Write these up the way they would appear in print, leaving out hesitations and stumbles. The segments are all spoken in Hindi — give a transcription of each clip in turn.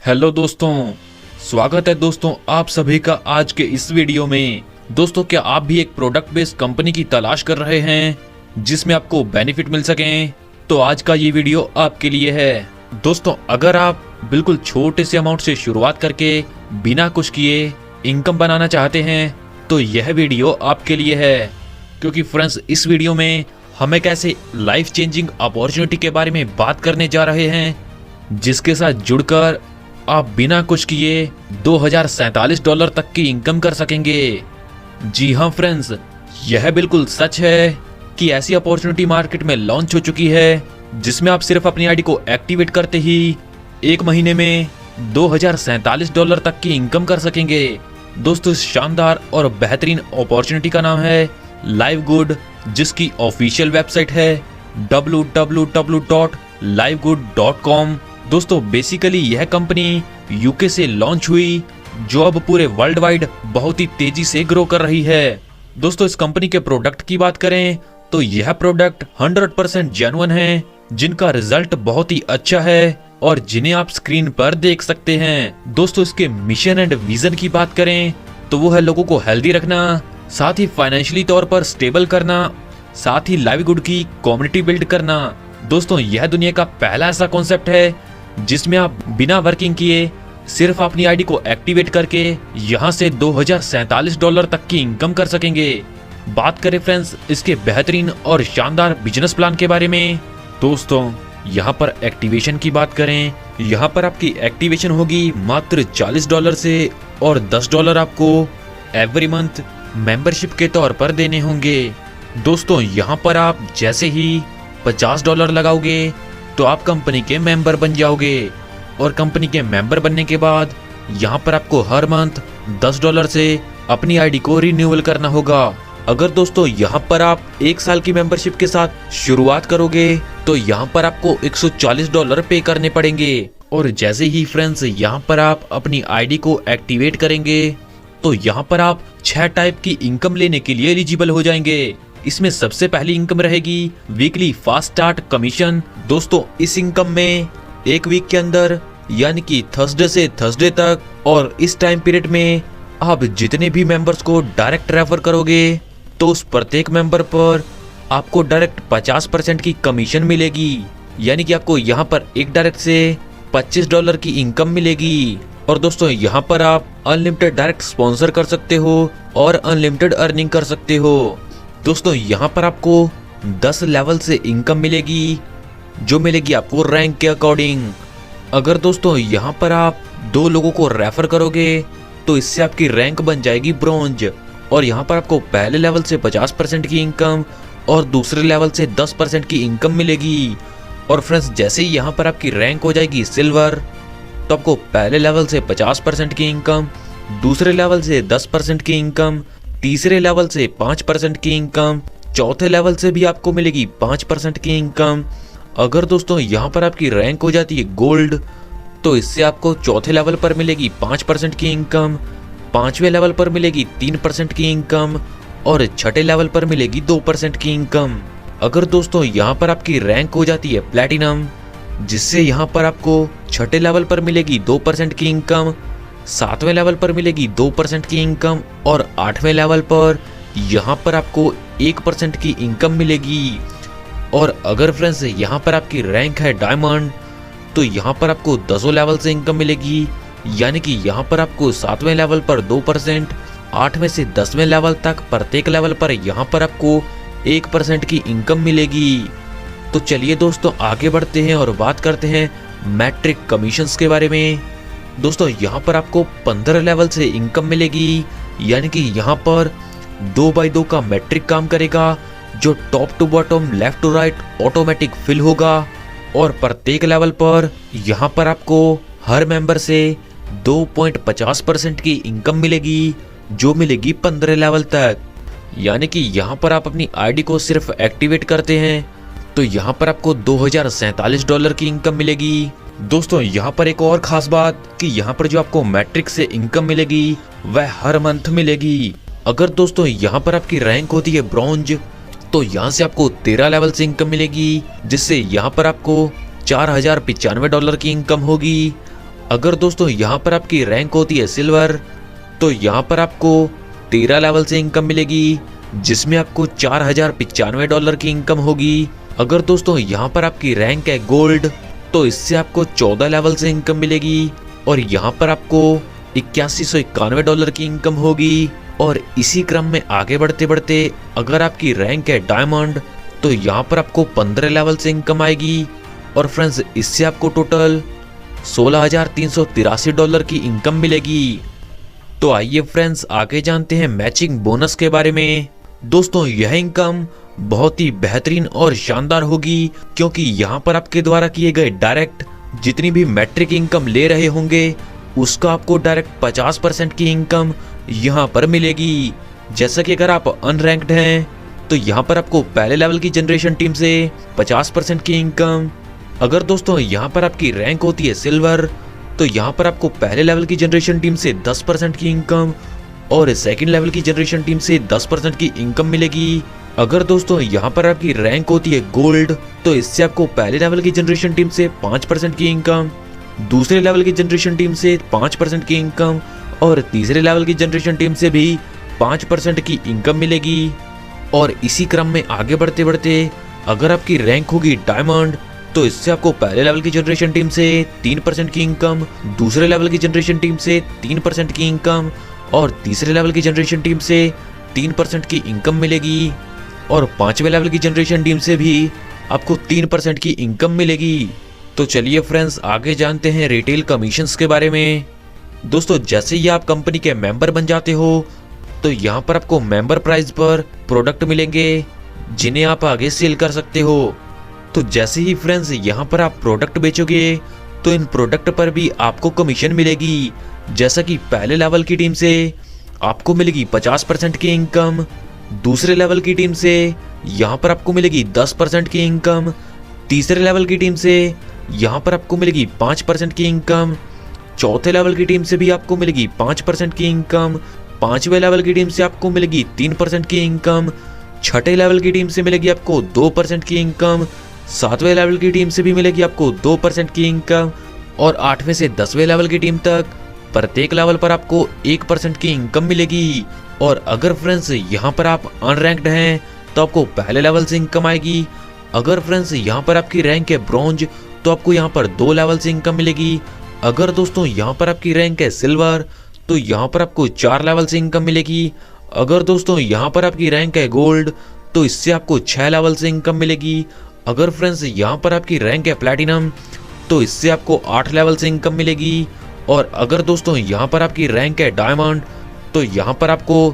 हेलो दोस्तों, स्वागत है दोस्तों आप सभी का आज के इस वीडियो में। दोस्तों, क्या आप भी एक प्रोडक्ट बेस्ड कंपनी की तलाश कर रहे हैं जिसमें आपको बेनिफिट मिल सकें? तो आज का ये वीडियो आपके लिए है। दोस्तों, अगर आप बिल्कुल छोटे से अमाउंट से शुरुआत करके बिना कुछ किए इनकम बनाना चाहते हैं तो यह वीडियो आपके लिए है। क्योंकि फ्रेंड्स, इस वीडियो में हम एक ऐसे लाइफ चेंजिंग अपॉर्चुनिटी के बारे में बात करने जा रहे हैं जिसके साथ जुड़कर आप बिना कुछ किए $2047 तक की इनकम कर सकेंगे। जी हाँ फ्रेंड्स, यह बिल्कुल सच है कि ऐसी अपॉर्चुनिटी मार्केट में लॉन्च हो चुकी है जिसमें आप सिर्फ अपनी आईडी को एक्टिवेट करते ही एक महीने में $2047 तक की इनकम कर सकेंगे। दोस्तों, इस शानदार और बेहतरीन अपॉर्चुनिटी का नाम है लाइवगुड, जिसकी ऑफिशियल वेबसाइट है www.livegood.com। दोस्तों, बेसिकली यह कंपनी यूके से लॉन्च हुई जो अब पूरे वर्ल्ड वाइड बहुत ही तेजी से ग्रो कर रही है। दोस्तों, इस कंपनी के प्रोडक्ट की बात करें तो यह प्रोडक्ट 100% जेन्युइन है, जिनका रिजल्ट बहुत ही अच्छा है और जिन्हें आप स्क्रीन पर देख सकते हैं। दोस्तों, इसके मिशन एंड विजन की बात करें तो वो है लोगों को हेल्दी रखना, साथ ही फाइनेंशियली तौर पर स्टेबल करना, साथ ही लाइवगुड की कम्युनिटी बिल्ड करना। दोस्तों, यह दुनिया का पहला ऐसा कॉन्सेप्ट है जिसमें आप बिना वर्किंग किए सिर्फ अपनी आईडी को एक्टिवेट करके यहां से $2047 तक की इनकम कर सकेंगे। बात करें फ्रेंड्स इसके बेहतरीन और शानदार बिजनेस प्लान के बारे में। दोस्तों, यहां पर एक्टिवेशन की बात करें, यहां पर आपकी एक्टिवेशन होगी मात्र $40 से और $10 आपको एवरी मंथ मेंबरशिप के तौर पर देने होंगे। दोस्तों, यहां पर आप जैसे ही $50 लगाओगे तो आप कंपनी के मेंबर बन जाओगे और कंपनी के मेंबर बनने के बाद यहाँ पर आपको हर मंथ $10 से अपनी आईडी को रिन्यूअल करना होगा। अगर दोस्तों यहाँ पर आप 1 साल की मेंबरशिप के साथ शुरुआत करोगे तो यहाँ पर आपको $140 पे करने पड़ेंगे। और जैसे ही फ्रेंड्स यहाँ पर आप अपनी आईडी को एक्टिवेट करेंगे तो यहाँ पर आप 6 टाइप की इनकम लेने के लिए एलिजिबल हो जाएंगे। इसमें सबसे पहली इनकम रहेगी वीकली फास्ट स्टार्ट कमीशन। दोस्तों, इस इनकम में एक वीक के अंदर यानी कि थर्सडे से थर्सडे तक और इस टाइम पीरियड में आप जितने भी मेंबर्स को डायरेक्ट रेफर करोगे तो उस प्रत्येक मेंबर पर आपको डायरेक्ट 50% की कमीशन मिलेगी। यानी कि आपको यहाँ पर एक डायरेक्ट से $25 की इनकम मिलेगी। और दोस्तों, यहाँ पर आप अनलिमिटेड डायरेक्ट स्पॉन्सर कर सकते हो और अनलिमिटेड अर्निंग कर सकते हो। दोस्तों, यहाँ पर आपको 10 लेवल से इनकम मिलेगी जो मिलेगी आपको रैंक के अकॉर्डिंग। अगर दोस्तों यहाँ पर आप 2 लोगों को रेफर करोगे तो इससे आपकी रैंक बन जाएगी ब्रोंज और यहाँ पर आपको पहले लेवल से 50% की इनकम और दूसरे लेवल से 10% की इनकम मिलेगी। और फ्रेंड्स, जैसे ही यहाँ पर आपकी रैंक हो जाएगी सिल्वर तो आपको पहले लेवल से 50% की इनकम, दूसरे लेवल से 10% की इनकम, तीसरे लेवल से 5% की इनकम, चौथे लेवल से भी आपको मिलेगी 5% की इनकम। अगर दोस्तों यहाँ पर आपकी रैंक हो जाती है गोल्ड तो इससे आपको चौथे लेवल पर मिलेगी 5% की इनकम, 5वें लेवल पर मिलेगी 3% की इनकम और छठे लेवल पर मिलेगी 2% की इनकम। अगर दोस्तों यहाँ पर आपकी रैंक हो जाती है प्लैटिनम, जिससे यहाँ पर आपको छठे लेवल पर मिलेगी 2% की इनकम, 7वें लेवल पर मिलेगी 2% की इनकम और 8वें लेवल पर यहाँ पर आपको 1% की इनकम मिलेगी। और अगर फ्रेंड्स यहाँ पर आपकी रैंक है डायमंड तो यहाँ पर आपको 10 लेवल से इनकम मिलेगी। यानी कि यहाँ पर आपको 7वें लेवल पर 2%, 8वें से 10वें लेवल तक प्रत्येक लेवल पर यहाँ पर आपको 1% की इनकम मिलेगी। तो चलिए दोस्तों आगे बढ़ते हैं और बात करते हैं मैट्रिक कमीशंस के बारे में। दोस्तों, यहाँ पर आपको 15 लेवल से इनकम मिलेगी। यानी कि यहाँ पर 2x2 का मैट्रिक काम करेगा जो top to bottom left to right automatic fill होगा और प्रत्येक लेवल पर यहाँ पर आपको हर मेंबर से 2.50% की इनकम मिलेगी जो मिलेगी 15 लेवल तक। यानी कि यहाँ पर आप अपनी आईडी को सिर्फ एक्टिवेट करते हैं तो यहाँ पर आपको $2047 की इनकम मिलेगी। दोस्तों, यहाँ पर एक और खास बात कि यहाँ पर जो आपको मैट्रिक से इनकम मिलेगी वह हर मंथ मिलेगी। अगर दोस्तों यहाँ पर आपकी रैंक होती है ब्रॉन्ज तो यहाँ से आपको 13 लेवल से इनकम मिलेगी, जिससे यहाँ पर आपको $4095 की इनकम होगी। अगर दोस्तों यहाँ पर आपकी रैंक होती है सिल्वर, तो यहाँ पर आपको 13 लेवल से इनकम मिलेगी, जिसमें आपको $4095 की इनकम होगी। अगर दोस्तों यहाँ पर आपकी रैंक है गोल्ड, तो इससे आपको 14 लेवल से इनकम मिलेगी और यहाँ पर आपको $8191 की इनकम होगी। और इसी क्रम में आगे बढ़ते बढ़ते अगर आपकी रैंक है डायमंड, तो यहाँ पर आपको 15 लेवल से इनकम आएगी और फ्रेंड्स इससे आपको टोटल $16,383 की इनकम मिलेगी। तो आइए फ्रेंड्स आगे जानते हैं मैचिंग बोनस के बारे में। दोस्तों यह इनकम बहुत ही बेहतरीन और शानदार होगी, क्योंकि यहाँ पर आपके द्वारा किए गए डायरेक्ट जितनी भी मैट्रिक इनकम ले रहे होंगे, उसका आपको डायरेक्ट 50% की इनकम यहाँ पर मिलेगी। जैसा कि अगर आप अनरैंक्ड हैं, तो यहाँ पर आपको पहले लेवल की जनरेशन टीम से 50% की इनकम। अगर दोस्तों यहाँ पर आपकी रैंक होती है सिल्वर, तो यहाँ पर आपको पहले लेवल की जनरेशन टीम से 10% की इनकम और सेकंड लेवल की जनरेशन टीम से 10% की इनकम मिलेगी। अगर दोस्तों यहाँ पर आपकी रैंक होती है गोल्ड, तो इससे आपको पहले लेवल की जनरेशन टीम से 5% की इनकम, दूसरे लेवल की जनरेशन टीम से 5% की इनकम और तीसरे लेवल की जनरेशन टीम से भी 5% की इनकम मिलेगी। और इसी क्रम में आगे बढ़ते बढ़ते अगर आपकी रैंक होगी डायमंड, तो इससे आपको पहले लेवल की जनरेशन टीम से 3% की इनकम, दूसरे लेवल की जनरेशन टीम से 3% की इनकम और तीसरे लेवल की जनरेशन टीम से 3% की इनकम मिलेगी और पांचवें लेवल की जनरेशन टीम से भी आपको 3% की इनकम मिलेगी। तो चलिए फ्रेंड्स आगे जानते हैं रिटेल कमीशंस के बारे में। दोस्तों जैसे ही आप कंपनी के मेंबर बन जाते हो, तो यहाँ पर आपको मेंबर प्राइस पर प्रोडक्ट मिलेंगे, जिन्हें आप आगे सेल कर सकते हो। तो जैसे ही फ्रेंड्स यहाँ पर आप प्रोडक्ट बेचोगे, तो इन प्रोडक्ट पर भी आपको कमीशन मिलेगी। जैसा कि पहले लेवल की टीम से आपको मिलेगी 50% की इनकम, दूसरे लेवल की टीम से यहाँ पर आपको मिलेगी 10% की इनकम, तीसरे लेवल की टीम से यहाँ पर आपको मिलेगी 5% की इनकम, चौथे लेवल की टीम से भी आपको मिलेगी 5% की इनकम, पांचवें लेवल की टीम से आपको मिलेगी 3% की इनकम, छठे लेवल की टीम से मिलेगी आपको 2% की इनकम, सातवें लेवल की टीम से भी मिलेगी आपको 2% की इनकम और 8वें से 10वें लेवल की टीम तक प्रत्येक लेवल पर आपको 1% की इनकम मिलेगी। और अगर फ्रेंड्स यहाँ पर आप अनरैंक्ड हैं, तो आपको पहले लेवल से इनकम आएगी। अगर फ्रेंड्स यहाँ पर आपकी रैंक है ब्रॉन्ज, तो आपको यहाँ पर 2 लेवल से इनकम मिलेगी। अगर दोस्तों यहाँ पर आपकी रैंक है सिल्वर, तो यहाँ पर आपको 4 लेवल से इनकम मिलेगी। अगर दोस्तों यहाँ पर आपकी रैंक है गोल्ड, तो इससे आपको 6 लेवल से इनकम मिलेगी। अगर फ्रेंड्स यहाँ पर आपकी रैंक है प्लैटिनम, तो इससे आपको 8 लेवल से इनकम मिलेगी। और अगर दोस्तों यहाँ पर आपकी रैंक है डायमंड, तो यहाँ पर आपको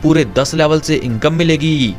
पूरे 10 लेवल से इनकम मिलेगी।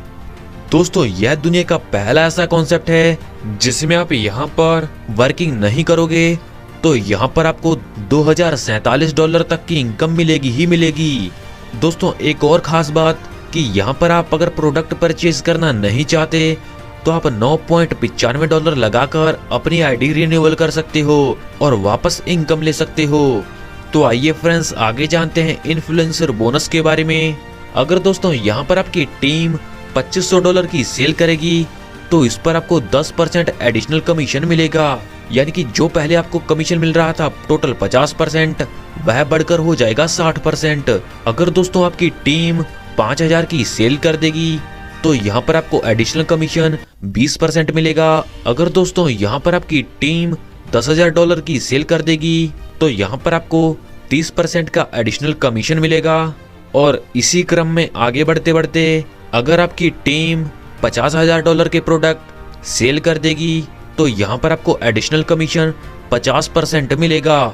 दोस्तों यह दुनिया का पहला ऐसा कॉन्सेप्ट है जिसमें आप यहाँ पर वर्किंग नहीं करोगे, तो यहाँ पर आपको $2047 तक की इनकम मिलेगी ही मिलेगी। दोस्तों एक और खास बात कि यहाँ पर आप अगर प्रोडक्ट परचेज करना नहीं चाहते, तो आप $9.95 लगाकर अपनी आईडी रिन्यूअल कर सकते हो और वापस इनकम ले सकते हो। तो आइए फ्रेंड्स आगे जानते हैं इन्फ्लुएंसर बोनस के बारे में। अगर दोस्तों यहाँ पर आपकी टीम $2500 की सेल करेगी, तो इस पर आपको 10% एडिशनल कमीशन मिलेगा। यानी कि जो पहले आपको कमीशन मिल रहा था टोटल 50%, वह बढ़कर हो जाएगा 60%। अगर दोस्तों आपकी टीम 5000 की सेल कर देगी, तो यहाँ पर आपको एडिशनल कमीशन 20% मिलेगा। अगर दोस्तों यहाँ पर आपकी टीम $10,000 की सेल कर देगी, तो यहाँ पर आपको 30% का एडिशनल कमीशन मिलेगा। और इसी क्रम में आगे बढ़ते बढ़ते अगर आपकी टीम $50,000 के प्रोडक्ट सेल कर देगी, तो यहाँ पर आपको एडिशनल कमीशन 50% मिलेगा।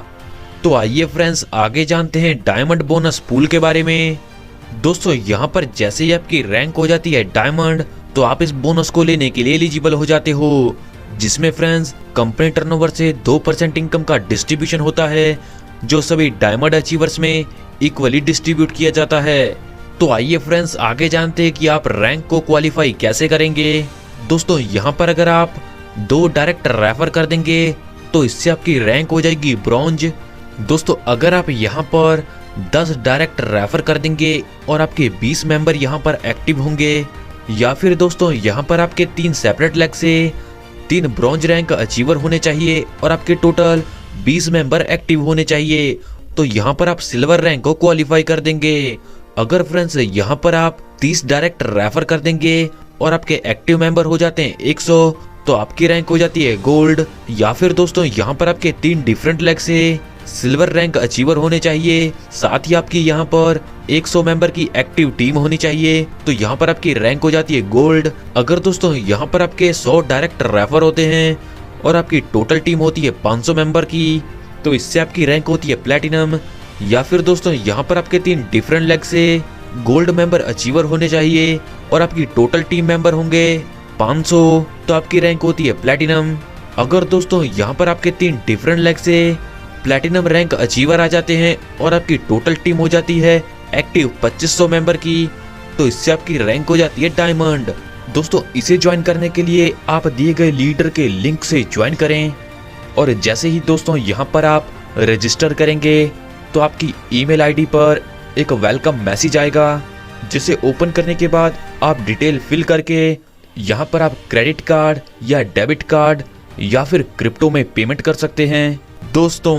तो आइए फ्रेंड्स आगे जानते हैं डायमंड बोनस पूल के बारे में। दोस्तों यहाँ पर जैसे ही आपकी रैंक हो जाती है डायमंड, तो आप इस बोनस को लेने के लिए एलिजिबल हो जाते हो, जिसमें फ्रेंड्स कंपनी टर्नओवर से 2% इनकम का डिस्ट्रीब्यूशन होता है, जो सभी डायमंड अचीवर्स में इक्वली डिस्ट्रीब्यूट किया जाता है। तो आइए फ्रेंड्स आगे जानते हैं कि आप रैंक को क्वालिफाई कैसे करेंगे। दोस्तों यहाँ पर अगर आप 2 डायरेक्ट रेफर कर देंगे, तो इससे आपकी रैंक हो जाएगी ब्रॉन्ज। दोस्तों अगर आप यहाँ पर 10 डायरेक्ट रेफर कर देंगे और आपके 20 मेंबर यहाँ पर एक्टिव होंगे, या फिर दोस्तों यहाँ पर आपके 3 सेपरेट लेग से 3 ब्रॉन्ज रैंक अचीवर होने चाहिए और आपके टोटल 20 मेंबर एक्टिव होने चाहिए। तो यहाँ पर आप सिल्वर रैंक को क्वालिफाई कर देंगे। अगर फ्रेंड्स यहाँ पर आप 30 डायरेक्ट रेफर कर देंगे और आपके एक्टिव मेंबर हो जाते हैं 100, तो आपकी रैंक हो जाती है गोल्ड। या फिर दोस्तों यहाँ पर आपके 3 डिफरेंट लेग से सिल्वर रैंक अचीवर होने चाहिए। साथ ही आपकी यहाँ पर 100 मेंबर की एक्टिव टीम होनी चाहिए, तो यहाँ पर आपकी रैंक हो जाती है गोल्ड। अगर दोस्तों यहाँ पर आपके 100 डायरेक्ट रेफर होते हैं और आपकी टोटल टीम होती है 500 मेंबर की, तो इससे आपकी रैंक होती है प्लेटिनम। या फिर दोस्तों यहाँ पर आपके 3 डिफरेंट लेग से गोल्ड मेंबर अचीवर होने चाहिए और आपकी टोटल टीम मेंबर होंगे 500, तो आपकी रैंक होती है प्लेटिनम। अगर दोस्तों यहाँ पर आपके 3 डिफरेंट लेग से प्लेटिनम रैंक अचीवर आ जाते हैं और आपकी टोटल टीम हो जाती है एक्टिव 2500 मेंबर की, तो इससे आपकी रैंक हो जाती है डायमंड। दोस्तों इसे ज्वाइन करने के लिए आप दिए गए लीडर के लिंक से ज्वाइन करें, और जैसे ही दोस्तों यहाँ पर आप रजिस्टर करेंगे तो आपकी ईमेल आईडी पर एक वेलकम मैसेज आएगा, जिसे ओपन करने के बाद आप डिटेल फिल करके यहाँ पर आप क्रेडिट कार्ड या डेबिट कार्ड या फिर क्रिप्टो में पेमेंट कर सकते हैं। दोस्तों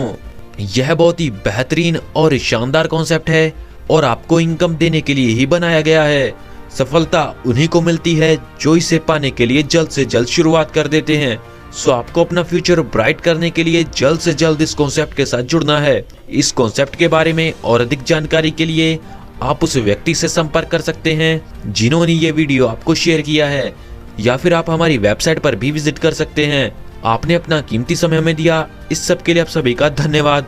यह बहुत ही बेहतरीन और शानदार कॉन्सेप्ट है और आपको इनकम देने के लिए ही बनाया गया है। सफलता उन्हीं को मिलती है जो इसे पाने के लिए जल्द से जल्द शुरुआत कर देते हैं। सो आपको अपना फ्यूचर ब्राइट करने के लिए जल्द से जल्द इस कॉन्सेप्ट के साथ जुड़ना है। इस कॉन्सेप्ट के बारे में और अधिक जानकारी के लिए आप उस व्यक्ति से संपर्क कर सकते हैं जिन्होंने ये वीडियो आपको शेयर किया है, या फिर आप हमारी वेबसाइट पर भी विजिट कर सकते हैं। आपने अपना कीमती समय हमें दिया, इस सब के लिए आप सभी का धन्यवाद।